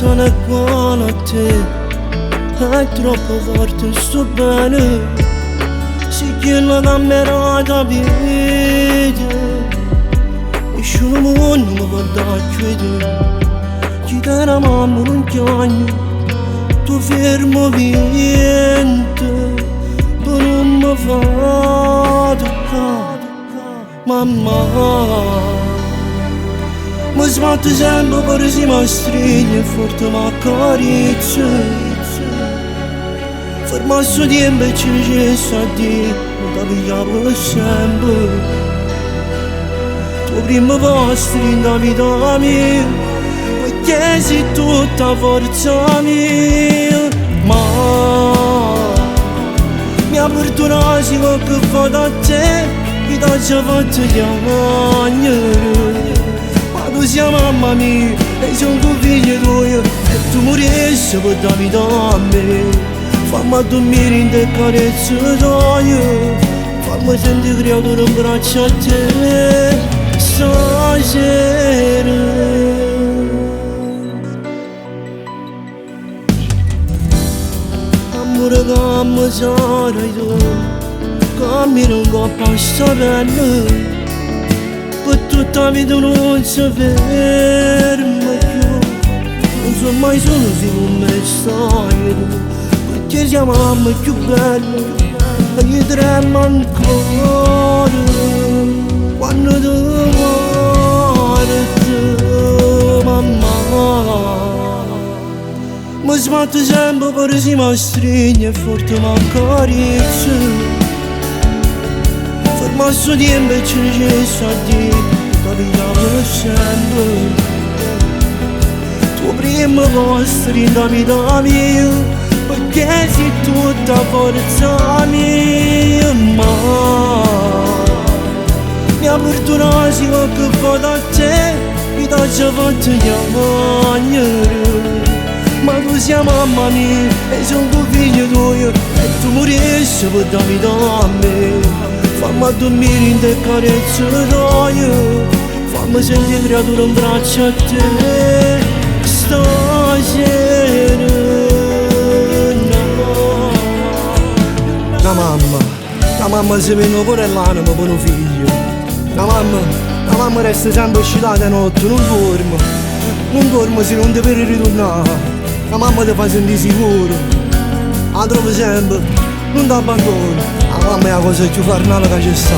non è uguale a te. È troppo forte, sto bene. Si chiede da me la vita. E solo mondo mi guarda a chiudere. Chi te la mamma non chiagno. Tu fermo niente. Tu non mi fa toccare. Mamma. Mi sbatto sempre per si mi stringe e forte mi accarezza. Fermo sto tempo e ci ricesso a dire non ti pigliavo per sempre. Tu prima posto in la vita mia, perché sei tutta forza mia. Ma mi ha perdonato se qualche volta a te mi ti ho già fatto chiamare. Tu sei mamma mia e sono tuo figlio tuo e tu morissi per la vita a me. Fammi dormire in te carezze tue, fammi sentire creatura in braccio a te stasera. Amore che mi sarai tu, che mi non passa bene. Per tutta la vita non si ferma più. Non so mai solo se con me stai tu, perché siamo mamma più belle e io tremo ancora quando ti guardo, mamma. Mi sbatto sempre per si mi stringe e forte mi accarezza. Ma sto tempo e ci ricesso a dire ti pigliavo sempre. Tu prima posto in la vita mia, perché sei tutta forza mia. Ma mi ha perdonato se qualche volta a te mi ti ho già fatto chiamare. Ma tu sei mamma mia e sono tuo figlio tuo e tu morissi per la vita a me. Fammi dormire in te carezze tue, fammi sentire creatura in braccio a te stasera. La mamma si viene pure l'anima per un figlio. La mamma resta sempre uscita notte, non dormo se non deve ritornare. La mamma ti fa sentire sicuro, la trovo sempre, non ti abbandono. La mamma è la cosa più carnale che c'è sta.